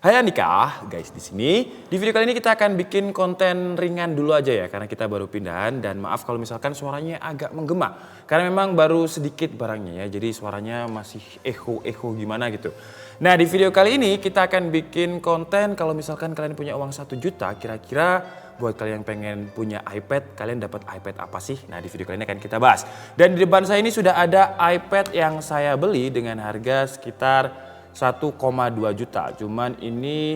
Hai Andika, guys di sini. Di video kali ini kita akan bikin konten ringan dulu aja ya, karena kita baru pindahan dan maaf kalau misalkan suaranya agak menggema. Karena memang baru sedikit barangnya ya, jadi suaranya masih echo gimana gitu. Nah di video kali ini kita akan bikin konten kalau misalkan kalian punya uang 1 juta, kira-kira buat kalian yang pengen punya iPad, kalian dapat iPad apa sih? Nah di video kali ini akan kita bahas. Dan di depan saya ini sudah ada iPad yang saya beli dengan harga sekitar 1,2 juta, cuman ini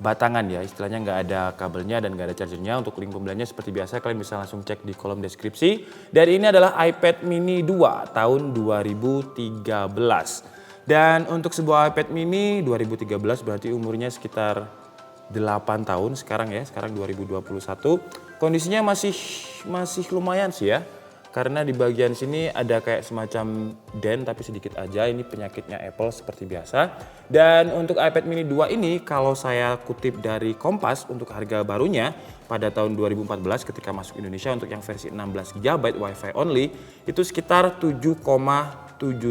batangan ya, istilahnya nggak ada kabelnya dan nggak ada chargernya. Untuk link pembeliannya seperti biasa kalian bisa langsung cek di kolom deskripsi. Dan ini adalah iPad mini 2 tahun 2013. Dan untuk sebuah iPad mini 2013 berarti umurnya sekitar 8 tahun sekarang ya, sekarang 2021. Kondisinya masih lumayan sih ya. Karena di bagian sini ada kayak semacam dent tapi sedikit aja, ini penyakitnya Apple seperti biasa. Dan untuk iPad mini 2 ini kalau saya kutip dari Kompas untuk harga barunya pada tahun 2014 ketika masuk Indonesia untuk yang versi 16 GB Wi-Fi only itu sekitar 7,7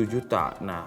juta. Nah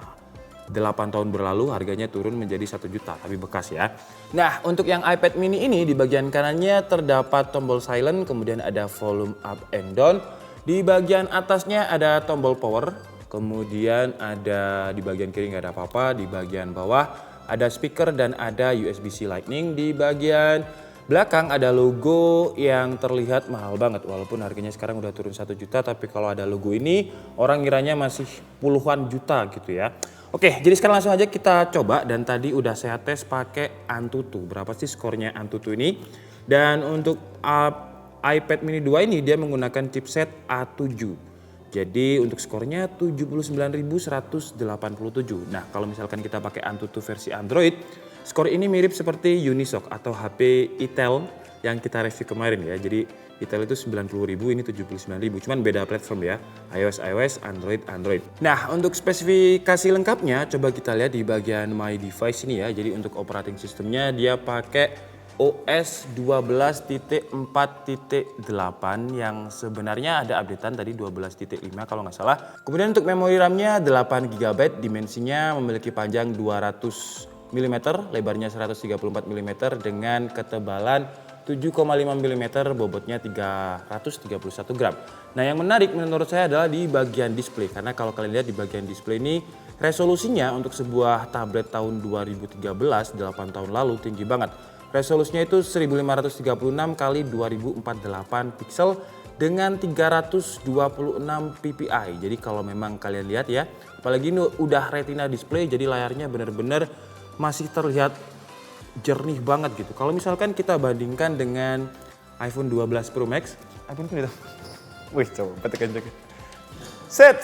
8 tahun berlalu harganya turun menjadi 1 juta tapi bekas ya. Nah untuk yang iPad mini ini di bagian kanannya terdapat tombol silent, kemudian ada volume up and down. Di bagian atasnya ada tombol power, kemudian ada di bagian kiri nggak ada apa-apa, di bagian bawah ada speaker dan ada USB-C Lightning. Di bagian belakang ada logo yang terlihat mahal banget walaupun harganya sekarang udah turun 1 juta, tapi kalau ada logo ini orang kiranya masih puluhan juta gitu ya. Oke, jadi sekarang langsung aja kita coba dan tadi udah saya tes pakai Antutu. Berapa sih skornya Antutu ini? Dan untuk iPad mini 2 ini dia menggunakan chipset A7. Jadi untuk skornya 79.187. Nah kalau misalkan kita pakai Antutu versi Android, skor ini mirip seperti Unisoc atau HP Itel yang kita review kemarin ya. Jadi Itel itu 90.000, ini 79.000. Cuman beda platform ya, iOS, Android. Nah untuk spesifikasi lengkapnya coba kita lihat di bagian My Device ini ya. Jadi untuk operating systemnya dia pakai OS 12.4.8 yang sebenarnya ada updatean tadi 12.5 kalau nggak salah. Kemudian untuk memori RAM-nya 8 GB, dimensinya memiliki panjang 200 mm, lebarnya 134 mm dengan ketebalan 7,5 mm, bobotnya 331 gram. Nah yang menarik menurut saya adalah di bagian display, karena kalau kalian lihat di bagian display ini resolusinya untuk sebuah tablet tahun 2013, 8 tahun lalu tinggi banget. Resolusinya itu 1536 kali 2048 pixel dengan 326 ppi. Jadi kalau memang kalian lihat ya, apalagi ini udah retina display, jadi layarnya benar-benar masih terlihat jernih banget gitu. Kalau misalkan kita bandingkan dengan iPhone 12 Pro Max, iPhone itu. Wih, coba tekan jaket. Set.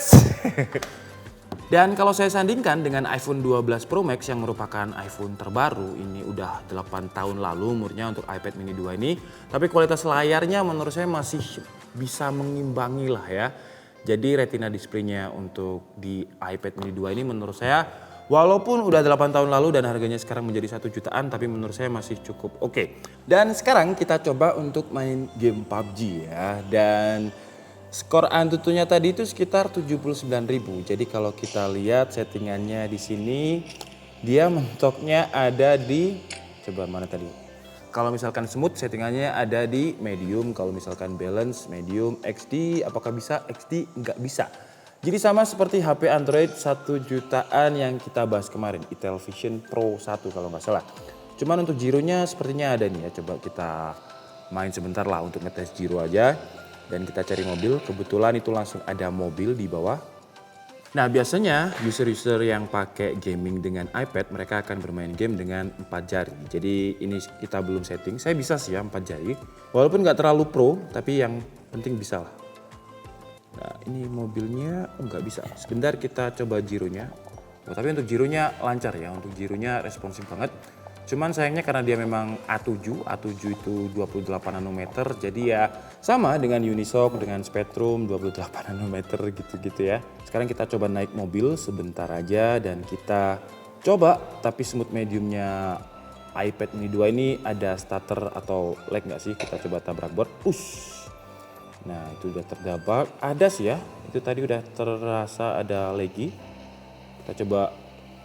Dan kalau saya sandingkan dengan iPhone 12 Pro Max yang merupakan iPhone terbaru, ini udah 8 tahun lalu umurnya untuk iPad mini 2 ini. Tapi kualitas layarnya menurut saya masih bisa mengimbangi lah ya. Jadi retina displaynya untuk di iPad mini 2 ini menurut saya walaupun udah 8 tahun lalu dan harganya sekarang menjadi 1 jutaan, tapi menurut saya masih cukup oke. Dan sekarang kita coba untuk main game PUBG ya. Dan skor Antutunya tadi itu sekitar 79.000. Jadi kalau kita lihat settingannya di sini, dia mentoknya ada di, coba mana tadi? Kalau misalkan smooth settingannya ada di medium, kalau misalkan balance medium, XD apakah bisa? XD nggak bisa. Jadi sama seperti HP Android 1 jutaan yang kita bahas kemarin, Itel Vision Pro 1 kalau nggak salah. Cuman untuk gironya sepertinya ada nih ya, coba kita main sebentar lah untuk ngetes giro aja. Dan kita cari mobil, kebetulan itu langsung ada mobil di bawah. Nah biasanya user-user yang pakai gaming dengan iPad mereka akan bermain game dengan 4 jari. Jadi ini kita belum setting, saya bisa sih ya 4 jari. Walaupun nggak terlalu pro, tapi yang penting bisa lah. Nah ini mobilnya nggak bisa, sebentar kita coba gironya. Oh, tapi untuk gironya lancar ya, untuk gironya responsif banget. Cuman sayangnya karena dia memang A7 itu 28 nanometer, jadi ya sama dengan Unisoc, dengan Spectrum 28 nanometer gitu-gitu ya. Sekarang kita coba naik mobil sebentar aja dan kita coba, tapi smooth mediumnya iPad mini 2 ini ada stutter atau lag nggak sih? Kita coba tabrak board, push. Nah itu udah terdabak, ada sih ya, itu tadi udah terasa ada lagi. Kita coba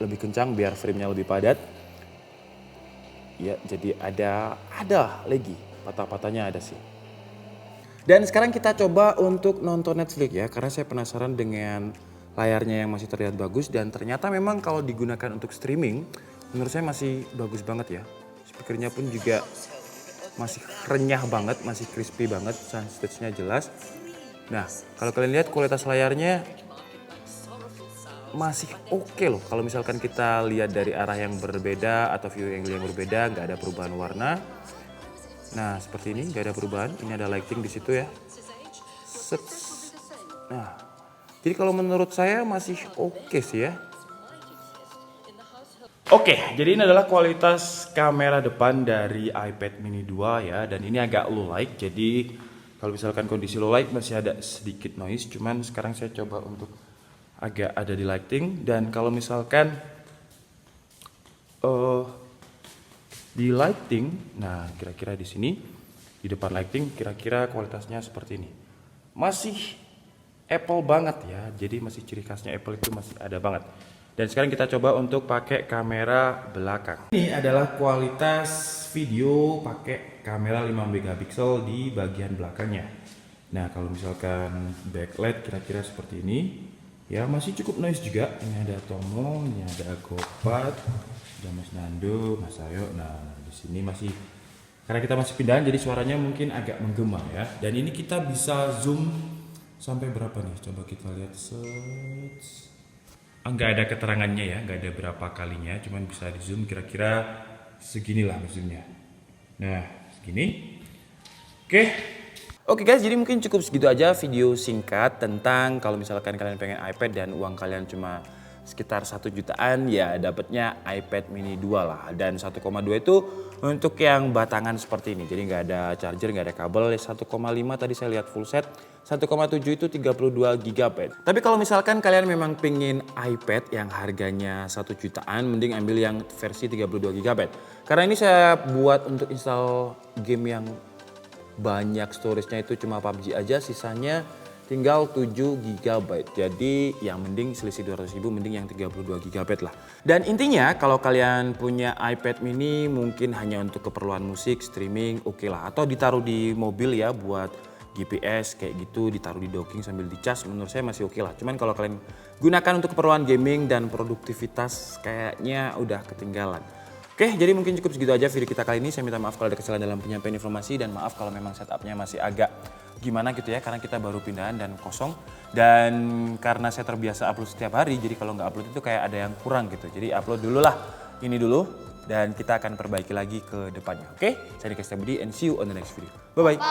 lebih kencang biar frame-nya lebih padat. Ya, jadi ada lagi patah-patahnya ada sih. Dan sekarang kita coba untuk nonton Netflix ya, karena saya penasaran dengan layarnya yang masih terlihat bagus dan ternyata memang kalau digunakan untuk streaming, menurut saya masih bagus banget ya. Speakernya pun juga masih renyah banget, masih crispy banget, soundstage-nya jelas. Nah, kalau kalian lihat kualitas layarnya masih oke loh. Kalau misalkan kita lihat dari arah yang berbeda atau view angle yang berbeda, nggak ada perubahan warna. Nah, seperti ini nggak ada perubahan. Ini ada lighting di situ ya. Set. Nah, jadi kalau menurut saya masih oke sih ya. Oke, jadi ini adalah kualitas kamera depan dari iPad mini 2 ya. Dan ini agak low light, jadi kalau misalkan kondisi low light masih ada sedikit noise. Cuman sekarang saya coba untuk agak ada di lighting. Dan kalau misalkan di lighting, nah kira-kira di sini, di depan lighting kira-kira kualitasnya seperti ini. Masih Apple banget ya, jadi masih ciri khasnya Apple itu masih ada banget. Dan sekarang kita coba untuk pakai kamera belakang. Ini adalah kualitas video pakai kamera 5 megapiksel di bagian belakangnya. Nah, kalau misalkan backlight kira-kira seperti ini, ya masih cukup noise juga. Ini ada Tomo, ini ada Gopat, ada Mas Nando, Mas Ayo. Nah, di sini masih karena kita masih pindahan jadi suaranya mungkin agak menggema ya. Dan ini kita bisa zoom sampai berapa nih? Coba kita lihat. Nggak ada keterangannya ya, nggak ada berapa kalinya, cuman bisa di zoom kira-kira seginilah zoomnya. Nah, segini. Oke guys, jadi mungkin cukup segitu aja video singkat tentang kalau misalkan kalian pengen iPad dan uang kalian cuma sekitar 1 jutaan, ya dapatnya iPad mini 2 lah. Dan 1,2 itu untuk yang batangan seperti ini, jadi nggak ada charger, nggak ada kabel. 1,5 tadi saya lihat full set, 1,7 itu 32 GB. Tapi kalau misalkan kalian memang pengen iPad yang harganya 1 jutaan, mending ambil yang versi 32 GB. Karena ini saya buat untuk install game yang banyak storage-nya itu cuma PUBG aja, sisanya tinggal 7 GB. Jadi yang mending selisih 200.000, mending yang 32 GB lah. Dan intinya kalau kalian punya iPad mini mungkin hanya untuk keperluan musik, streaming, oke lah. Atau ditaruh di mobil ya buat GPS kayak gitu, ditaruh di docking sambil dicas, menurut saya masih oke lah. Cuman kalau kalian gunakan untuk keperluan gaming dan produktivitas kayaknya udah ketinggalan. Oke, jadi mungkin cukup segitu aja video kita kali ini. Saya minta maaf kalau ada kesalahan dalam penyampaian informasi dan maaf kalau memang setupnya masih agak gimana gitu ya, karena kita baru pindahan dan kosong. Dan karena saya terbiasa upload setiap hari, jadi kalau nggak upload itu kayak ada yang kurang gitu. Jadi upload dulu lah, ini dulu, dan kita akan perbaiki lagi ke depannya. Oke, saya Dika Setiabudi and see you on the next video. Bye-bye.